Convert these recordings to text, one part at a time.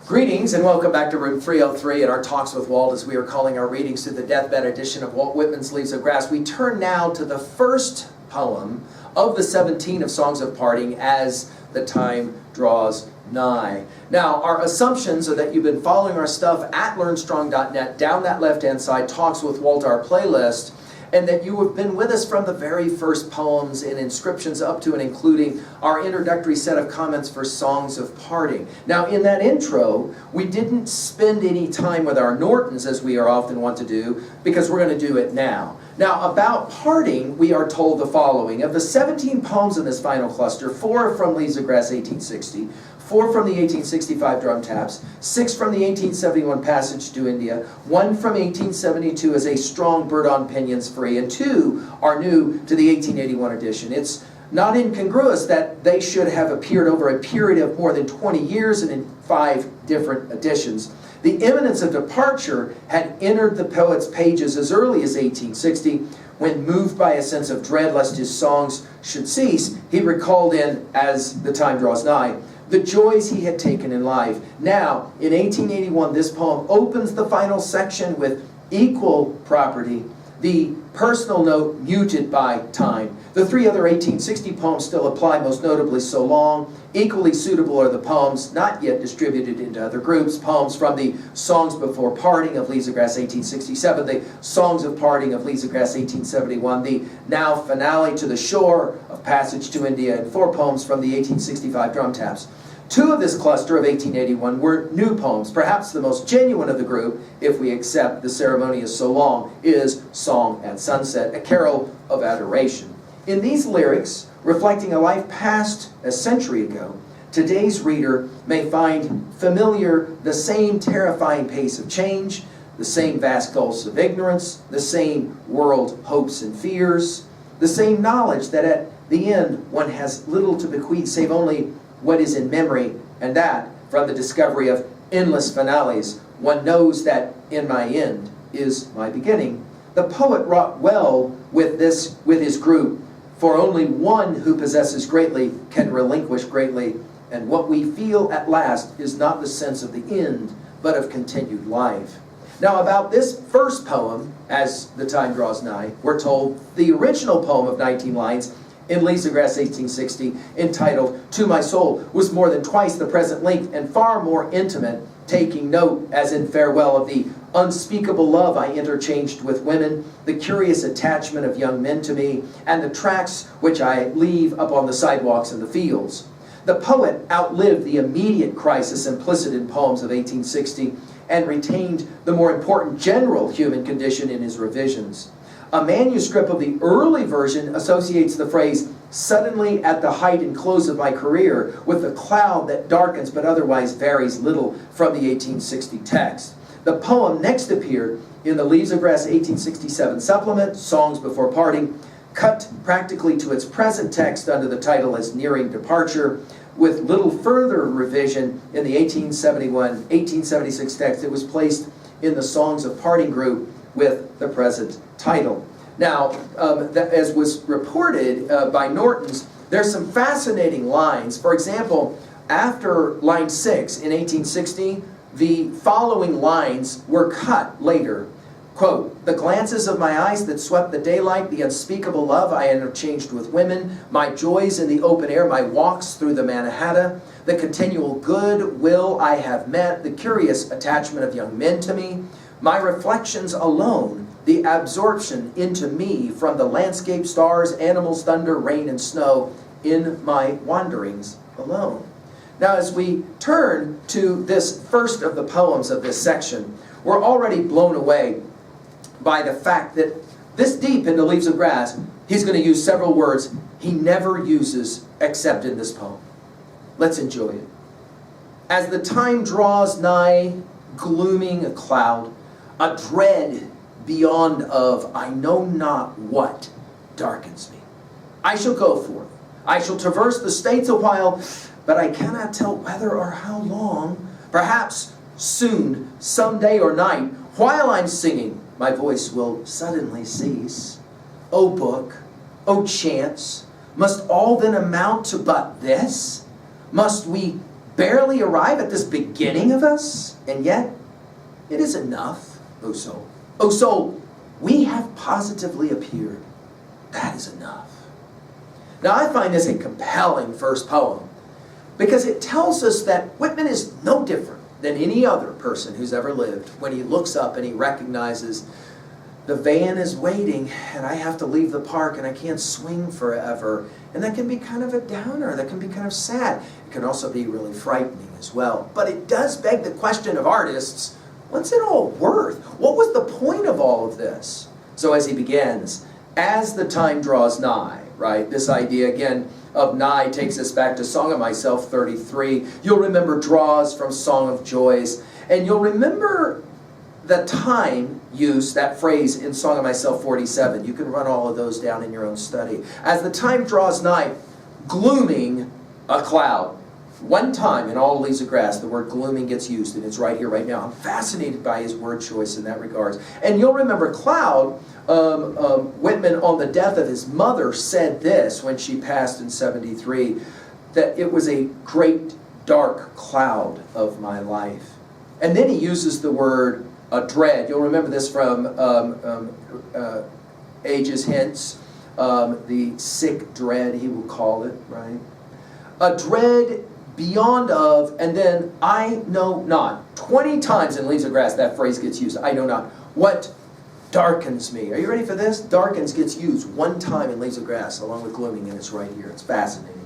Greetings and welcome back to room 303 at our Talks with Walt, as we are calling our readings through the deathbed edition of Walt Whitman's Leaves of Grass. We turn now to the first poem of the 17 of Songs of Parting, As the Time Draws Nigh. Now, our assumptions are that you've been following our stuff at learnstrong.net, down that left-hand side, Talks with Walt, our playlist, and that you have been with us from the very first poems and inscriptions up to and including our introductory set of comments for Songs of Parting. Now, in that intro, we didn't spend any time with our Nortons, as we are often want to do, because we're going to do it now. Now, about parting, we are told the following. Of the 17 poems in this final cluster, 4 are from Leaves of Grass 1860, 4 from the 1865 Drum Taps, 6 from the 1871 Passage to India, 1 from 1872 as A Strong Bird on Pinions Free, and 2 are new to the 1881 edition. It's not incongruous that they should have appeared over a period of more than 20 years and in 5 different editions. The imminence of departure had entered the poet's pages as early as 1860, when, moved by a sense of dread lest his songs should cease, he recalled in As the Time Draws Nigh the joys he had taken in life. Now, in 1881, this poem opens the final section with equal property, the personal note muted by time. The 3 other 1860 poems still apply, most notably So Long. Equally suitable are the poems not yet distributed into other groups, poems from the Songs Before Parting of Leaves of Grass 1867, the Songs of Parting of Leaves of Grass 1871, the now finale to the shore of Passage to India, and 4 poems from the 1865 Drum Taps. 2 of this cluster of 1881 were new poems. Perhaps the most genuine of the group, if we accept the ceremonious So Long, is Song at Sunset, a carol of adoration. In these lyrics, reflecting a life passed a century ago, today's reader may find familiar the same terrifying pace of change, the same vast gulfs of ignorance, the same world hopes and fears, the same knowledge that at the end one has little to bequeath save only what is in memory, and that, from the discovery of endless finales, one knows that in my end is my beginning. The poet wrought well with his group, for only one who possesses greatly can relinquish greatly, and what we feel at last is not the sense of the end, but of continued life. Now, about this first poem, As the Time Draws Nigh, we're told the original poem of 19 lines in Leaves of Grass 1860, entitled To My Soul, was more than twice the present length and far more intimate, taking note, as in farewell, of the unspeakable love I interchanged with women, the curious attachment of young men to me, and the tracks which I leave upon the sidewalks and the fields. The poet outlived the immediate crisis implicit in poems of 1860 and retained the more important general human condition in his revisions. A manuscript of the early version associates the phrase, suddenly at the height and close of my career, with the cloud that darkens but otherwise varies little from the 1860 text. The poem next appeared in the Leaves of Grass 1867 supplement, Songs Before Parting, cut practically to its present text under the title as Nearing Departure, with little further revision in the 1871-1876 text. It was placed in the Songs of Parting group with the present title. Now, as was reported by Nortons, there's some fascinating lines. For example, after line 6 in 1860, the following lines were cut later. Quote, the glances of my eyes that swept the daylight, the unspeakable love I interchanged with women, my joys in the open air, my walks through the Mannahatta, the continual good will I have met, the curious attachment of young men to me, my reflections alone, the absorption into me from the landscape, stars, animals, thunder, rain, and snow in my wanderings alone. Now, as we turn to this first of the poems of this section, we're already blown away by the fact that this deep into Leaves of Grass, he's going to use several words he never uses except in this poem. Let's enjoy it. As the time draws nigh, glooming a cloud, a dread beyond of I know not what darkens me. I shall go forth. I shall traverse the states a while, but I cannot tell whether or how long. Perhaps soon, some day or night, while I'm singing, my voice will suddenly cease. O book, O chance, must all then amount to but this? Must we barely arrive at this beginning of us, and yet it is enough, O soul. O soul, we have positively appeared. That is enough. Now I find this a compelling first poem because it tells us that Whitman is no different than any other person who's ever lived when he looks up and he recognizes the van is waiting and I have to leave the park and I can't swing forever. And that can be kind of a downer. That can be kind of sad. It can also be really frightening as well. But it does beg the question of artists, what's it all worth? What was the point of all of this? So as he begins, as the time draws nigh, right? This idea again of nigh takes us back to Song of Myself 33. You'll remember draws from Song of Joys. And you'll remember the time use, that phrase in Song of Myself 47. You can run all of those down in your own study. As the time draws nigh, glooming a cloud. One time in All Leaves of Grass, the word glooming gets used, and it's right here, right now. I'm fascinated by his word choice in that regards. And you'll remember cloud, Whitman, on the death of his mother, said this when she passed in 73, that it was a great dark cloud of my life. And then he uses the word dread. You'll remember this from Ages Hence, the sick dread, he will call it, right? A dread beyond of, and then I know not. 20 times in Leaves of Grass that phrase gets used, I know not. What darkens me? Are you ready for this? Darkens gets used one time in Leaves of Grass along with glooming, and it's right here. It's fascinating.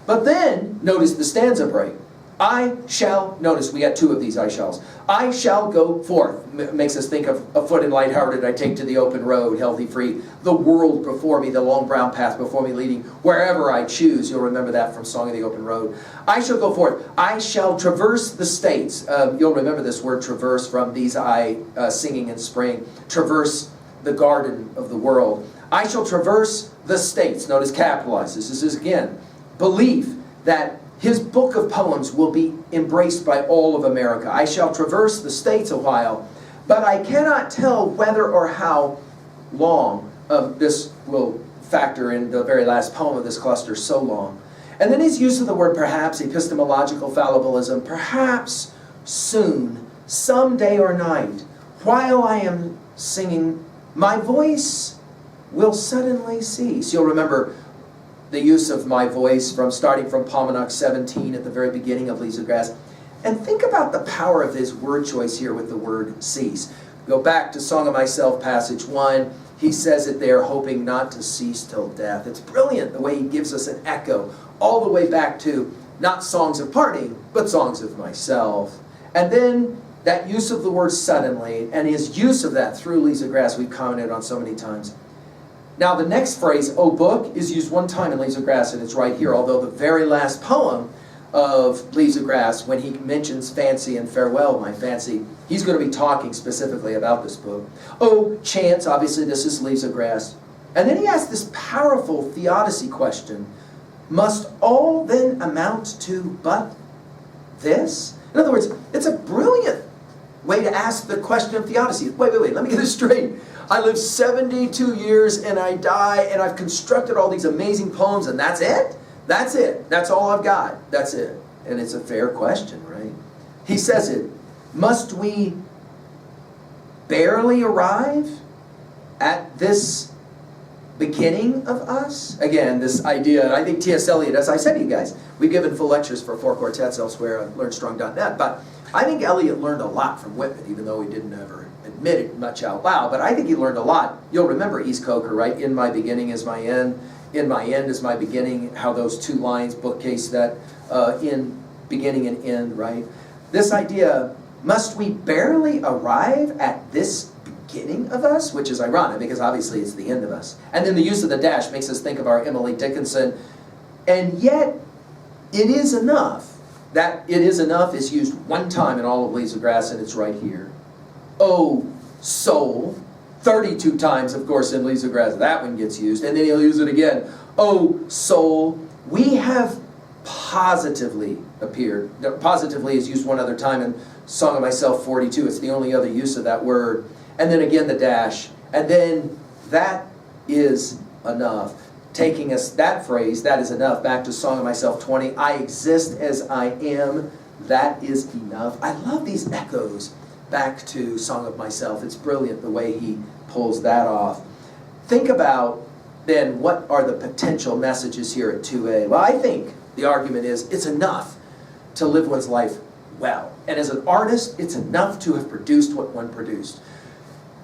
But then, notice the stanza break. I shall, notice we got two of these I shalls. I shall go forth. Makes us think of afoot and lighthearted I take to the open road, healthy, free. The world before me, the long brown path before me leading wherever I choose. You'll remember that from Song of the Open Road. I shall go forth. I shall traverse the states. You'll remember this word traverse from These I Singing in Spring. Traverse the garden of the world. I shall traverse the states. Notice capitalized. This is again belief that his book of poems will be embraced by all of America. I shall traverse the states a while, but I cannot tell whether or how long this will factor in the very last poem of this cluster, so long. And then his use of the word perhaps, epistemological fallibilism, perhaps soon, some day or night, while I am singing, my voice will suddenly cease. You'll remember the use of my voice from starting from Palmanock 17 at the very beginning of Leaves of Grass. And think about the power of his word choice here with the word cease. Go back to Song of Myself, passage 1. He says it there, hoping not to cease till death. It's brilliant the way he gives us an echo all the way back to not songs of parting, but songs of myself. And then that use of the word suddenly, and his use of that through Leaves of Grass, we've commented on so many times. Now the next phrase, O book, is used one time in Leaves of Grass, and it's right here, although the very last poem of Leaves of Grass, when he mentions fancy and farewell, my fancy, he's going to be talking specifically about this book. Oh, chance, obviously this is Leaves of Grass. And then he asks this powerful theodicy question, must all then amount to but this? In other words, it's a brilliant way to ask the question of theodicy. Wait, let me get this straight. I live 72 years and I die and I've constructed all these amazing poems and that's it? That's it. That's all I've got. That's it. And it's a fair question, right? He says it. Must we barely arrive at this beginning of us? Again, this idea, and I think T.S. Eliot, as I said to you guys, we've given full lectures for 4 quartets elsewhere on learnstrong.net, but I think Eliot learned a lot from Whitman, even though he didn't ever admit it much out loud, but I think he learned a lot. You'll remember East Coker, right? In my beginning is my end. In my end is my beginning. How those two lines bookcase that in beginning and end, right? This idea, must we barely arrive at this beginning of us? Which is ironic because obviously it's the end of us. And then the use of the dash makes us think of our Emily Dickinson. And yet, it is enough. That it is enough is used one time in all of Leaves of Grass, and it's right here. Oh, soul. 32 times, of course, in Leaves of Grass. That one gets used. And then he'll use it again. Oh, soul. We have positively appeared. Positively is used one other time in Song of Myself 42. It's the only other use of that word. And then again the dash. And then that is enough. taking us that phrase, that is enough, back to Song of Myself 20, I exist as I am, that is enough. I love these echoes back to Song of Myself. It's brilliant the way he pulls that off. Think about then what are the potential messages here at 2A. Well, I think the argument is it's enough to live one's life well. And as an artist, it's enough to have produced what one produced.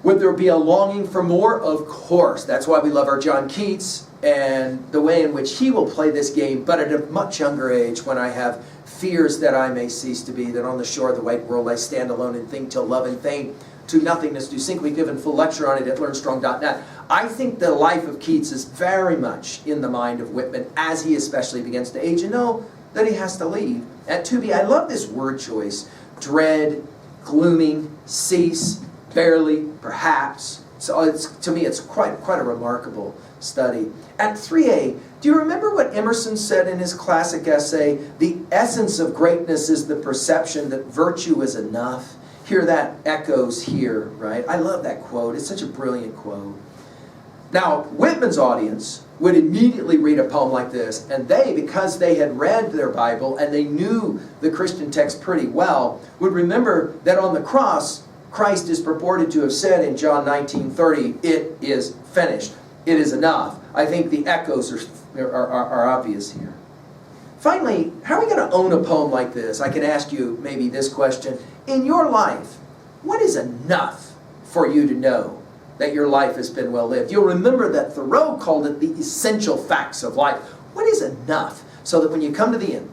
Would there be a longing for more? Of course. That's why we love our John Keats and the way in which he will play this game, but at a much younger age, when I have fears that I may cease to be, that on the shore of the white world I stand alone and think till love and fame to nothingness do sink. We've given full lecture on it at learnstrong.net. I think the life of Keats is very much in the mind of Whitman as he especially begins to age and know that he has to leave. At 2B, I love this word choice. Dread, glooming, cease, barely, perhaps. So to me, it's quite a remarkable study. At 3A, do you remember what Emerson said in his classic essay, the essence of greatness is the perception that virtue is enough? Hear that echoes here, right? I love that quote. It's such a brilliant quote. Now, Whitman's audience would immediately read a poem like this, and they, because they had read their Bible and they knew the Christian text pretty well, would remember that on the cross, Christ is purported to have said in John 19:30, it is finished. It is enough. I think the echoes are obvious here. Finally, how are we going to own a poem like this? I can ask you maybe this question. In your life, what is enough for you to know that your life has been well lived? You'll remember that Thoreau called it the essential facts of life. What is enough so that when you come to the end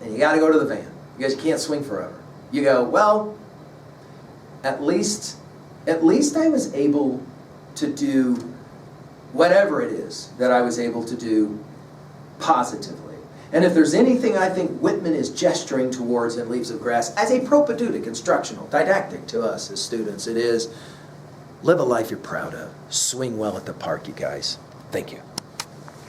and you got to go to the van because you can't swing forever, you go, well, at least I was able to do whatever it is that I was able to do positively. And if there's anything I think Whitman is gesturing towards in Leaves of Grass as a propedeutic, instructional, didactic to us as students, it is live a life you're proud of. Swing well at the park, you guys. Thank you.